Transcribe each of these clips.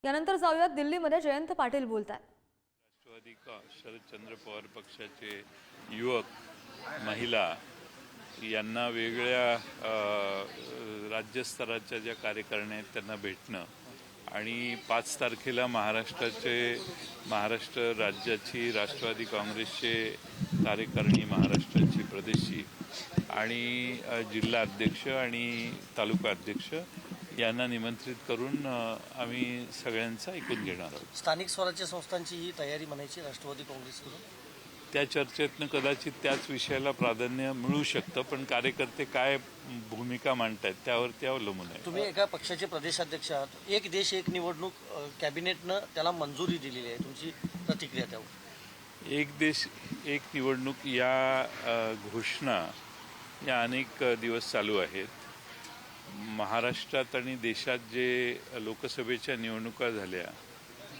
यानंतर जाऊयात दिल्लीमध्ये जयंत पाटील बोलतात। राष्ट्रवादी शरदचंद्र पवार पक्षाचे युवक महिला यांना वेगळ्या राज्यस्तराच्या ज्या कार्यकारिण्या आहेत त्यांना भेटणं आणि 5 तारखेला महाराष्ट्र राज्याची राष्ट्रवादी काँग्रेसचे कार्यकारिणी महाराष्ट्राची प्रदेशची आणि जिल्हा अध्यक्ष आणि तालुका अध्यक्ष यांना निमंत्रित करून आम्ही सगळ्यांचं ऐकून घेणार आहोत। स्थानिक स्वराज्य संस्थांची ही तयारी म्हणायची राष्ट्रवादी काँग्रेसकडून त्या चर्चेतनं कदाचित त्याच विषयाला प्राधान्य मिळू शकतं, पण कार्यकर्ते काय भूमिका मांडतायत त्यावरती अवलंबून आहे। तुम्ही एका पक्षाचे प्रदेशाध्यक्ष आहात, एक देश एक निवडणूक कॅबिनेटनं त्याला मंजुरी दिलेली आहे, तुमची प्रतिक्रिया त्यावर? एक देश एक निवडणूक या घोषणा या अनेक दिवस चालू आहेत। महाराष्ट्रात आणि देशात जे लोकसभेच्या निवडणुका झाल्या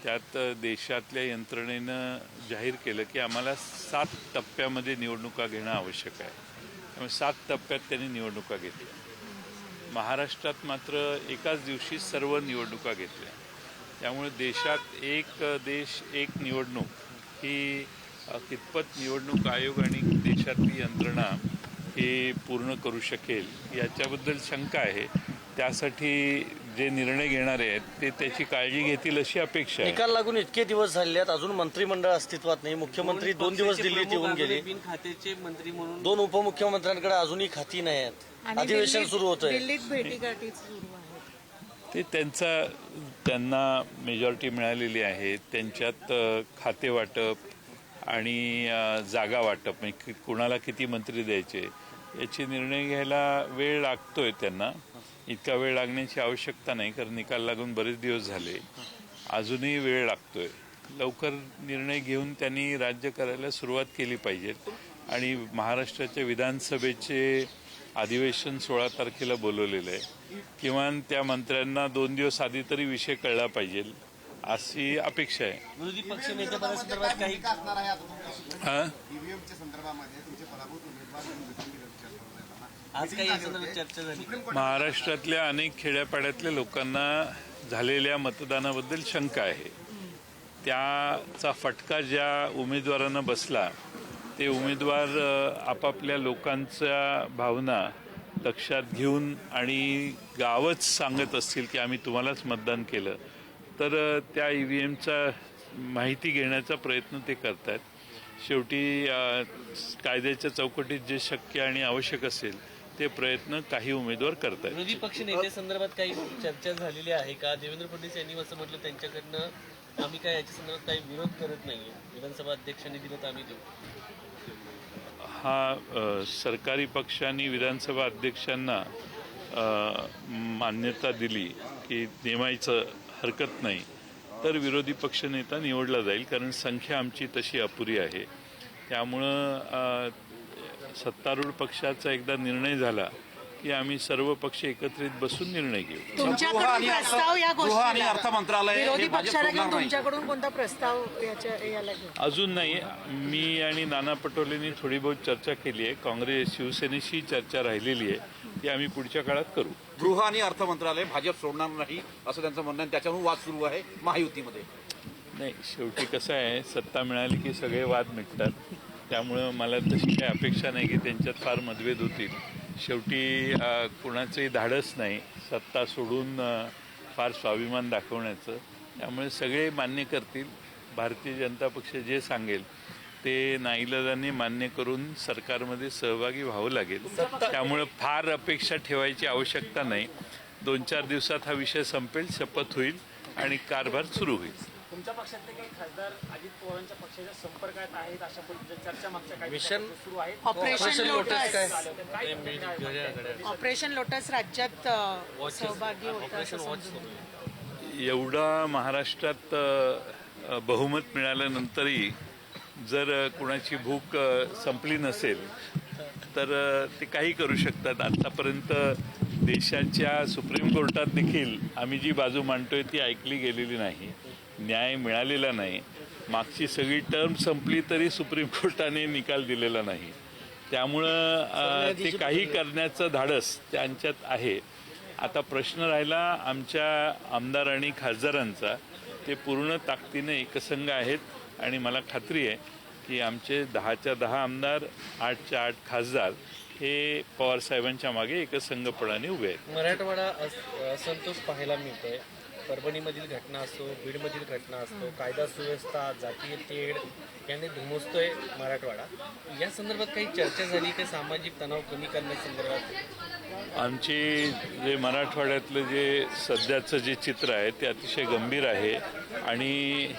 त्यात देशातल्या यंत्रणेनं जाहीर केलं की आम्हाला 7 टप्प्यामध्ये निवडणुका घेणं आवश्यक आहे। त्यामुळे 7 टप्प्यात त्यांनी निवडणुका घेतल्या। महाराष्ट्रात मात्र एकाच दिवशी सर्व निवडणुका घेतल्या। त्यामुळे देशात एक देश एक निवडणूक ही कितपत निवडणूक आयोग आणि देशातली यंत्रणा हे पूर्ण करू शकेल याच्याबद्दल शंका आहे। त्यासाठी जे निर्णय घेणारे आहेत ते त्याची काळजी घेतील अशी अपेक्षा आहे। निकाल लागून इतके दिवस झाले आहेत, अजून मंत्रिमंडळ अस्तित्वात नाही। मुख्यमंत्री 2 दिवस दिल्लीत येऊन गेले, खात्याचे मंत्री म्हणून 2 उपमुख्यमंत्र्यांकडे अजूनही खाती नाही आहेत, अधिवेशन सुरू होतंय। दिल्लीत भेटीगाठी सुरू आहेत, त्यांना मेजॉरिटी मिळालेली आहे। त्यांच्यात खाते वाटप आणि जागा वाटप म्हणजे कुणाला किती मंत्री द्यायचे याचे निर्णय घ्यायला वेळ लागतोय। त्यांना इतका वेळ लागण्याची आवश्यकता नाही, कारण निकाल लागून बरेच दिवस झाले, अजूनही वेळ लागतोय। लवकर निर्णय घेऊन त्यांनी राज्य करायला सुरुवात केली पाहिजे आणि महाराष्ट्राच्या विधानसभेचे अधिवेशन 16 तारखेला बोलवलेलं आहे। किमान त्या मंत्र्यांना 2 दिवस आधी तरी विषय कळला पाहिजे अशी अपेक्षा आहे। विरोधी पक्ष नेतेपदासंदर्भात काही आज काही चर्चा झाली? महाराष्ट्रातल्या अनेक खेड्यापाड्यातल्या लोकांना झालेल्या मतदानाबद्दल शंका आहे। त्याचा फटका ज्या उमेदवारांना बसला ते उमेदवार आपापल्या लोकांच्या भावना लक्षात घेऊन आणि गावच सांगत असतील की आम्ही तुम्हालाच मतदान केलं तर त्या EVMचा माहिती घेण्याचा प्रयत्न ते करतात। शेवटी कायद्याच्या चौकटीत जे शक्य आणि आवश्यक असेल ते प्रयत्न काही उमेदवार करतात। विरोधी पक्ष नेते संदर्भात काही चर्चा झालेली आहे का? देवेंद्र फडणवीस यांनी असं म्हटलं त्यांच्याकडनं आम्ही काय याच्या संदर्भात काही विरोध करत नाहीये, विधानसभा अध्यक्षांनी दिलं तर आम्ही देऊ। सरकारी पक्षांनी विधानसभा अध्यक्षांना मान्यता दिली की नेमायचं हरकत नाही तर विरोधी पक्षनेता निवडला जाईल, कारण संख्या आमची तशी अपुरी आहे। त्यामुळं सत्तारूढ पक्षाचा एकदा निर्णय झाला की आम्ही सर्व पक्ष एकत्रित बसून निर्णय घेऊ। तुमच्याकडून प्रस्ताव या गोष्टीला अर्थ मंत्रालय विरोधी पक्षाला घेऊन तुमच्याकडून कोणता प्रस्ताव याला घेऊन? अजून नाही। मी आणि नाना पटोलेंनी थोडी बहुत चर्चा केली आहे। काँग्रेस शिवसेनेशी चर्चा राहिलेली आहे, ती आम्ही पुढच्या काळात करू। गृह आणि अर्थ मंत्रालय भाजप सोडणार नाही असं त्यांचं म्हणणं आहे, त्याच्यावरून वाद सुरू आहे महायुतीमध्ये। नाही, शेवटी कसं आहे, सत्ता मिळाली की सगळे वाद मिटतात। त्यामुळं मला तशी काही अपेक्षा नाही की त्यांच्यात फार मतभेद होतील। शेवटी कुणाचंही धाडस नाही सत्ता सोडून फार स्वाभिमान दाखवण्याचं, त्यामुळे सगळे मान्य करतील। भारतीय जनता पक्ष जे सांगेल ते नाईलाजाने मान्य करून सरकारमध्ये सहभागी व्हावं लागेल। त्यामुळे फार अपेक्षा ठेवायची आवश्यकता नाही। 2-4 दिवसात हा विषय संपेल, शपथ होईल आणि कारभार सुरू होईल। तुमच्या पक्षातले काही खासदार अजित पवारांच्या पक्षाच्या संपर्कात आहेत अशा पद्धतीच्या चर्चा मागच्या काही मिशन सुरू आहेत? ऑपरेशन लोटस काय ऑपरेशन लोटस राज्यात सहभागी होतं असं समजून. एवढा महाराष्ट्रात बहुमत मिळाल्यानंतरही जर कुणाची भूक संपली नसेल तर ते काही करू शकतात। आतापर्यंत देशाच्या सुप्रीम कोर्टात देखील आम्ही जी बाजू मांडतोय ती ऐकली गेलेली नाही, न्याय मिळालेला नाही। मागची सगळी टर्म संपली तरी सुप्रीम कोर्टाने निकाल दिलेला नाही। त्यामुळं ते काही करण्याचं धाडस त्यांच्यात आहे आता प्रश्न राहिला आमच्या आमदार आणि खासदारांचा. ते पूर्ण ताकदीने एकसंघ आहेत आणि मला खात्री आहे की आमचे 10च्या 10 आमदार 8च्या 8 खासदार हे पवारसाहेबांच्या मागे एकसंघपणाने उभे आहेत. मराठवाडा असंतोष पाहायला मिळतोय. परभणीमधील घटना असो, बीडमधील घटना असतो, कायदा सुव्यवस्था, जातीय तेढ याने धुमसतोय मराठवाडा. या संदर्भात काही चर्चा झाली की सामाजिक तणाव कमी करण्यासंदर्भात? आमची जे मराठवाड्यातलं जे सध्याचं जे चित्र आहे ते अतिशय गंभीर आहे आणि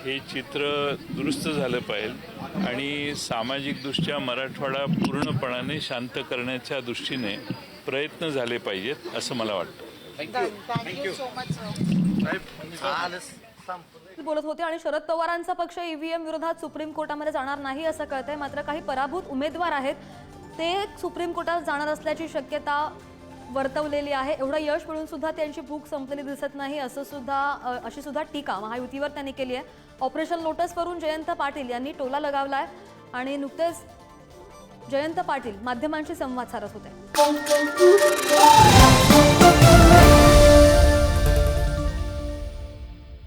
हे चित्र दुरुस्त झालं पाहिजे आणि सामाजिकदृष्ट्या मराठवाडा पूर्णपणाने शांत करण्याच्या दृष्टीने प्रयत्न झाले पाहिजेत असं मला वाटतं. थँक्यू सो मच बोलत होते. आणि शरद पवारांचा पक्ष ईव्हीएम विरोधात सुप्रीम कोर्टामध्ये जाणार नाही असं कळतंय. मात्र काही पराभूत उमेदवार आहेत ते सुप्रीम कोर्टात जाणार असल्याची शक्यता वर्तवलेली आहे. एवढं यश मिळून सुद्धा त्यांची भूक संपलेली दिसत नाही अशी सुद्धा टीका महायुतीवर त्यांनी केली आहे. ऑपरेशन लोटसवरून जयंत पाटील यांनी टोला लगावलाय आणि नुकतेच जयंत पाटील माध्यमांशी संवाद साधत होते.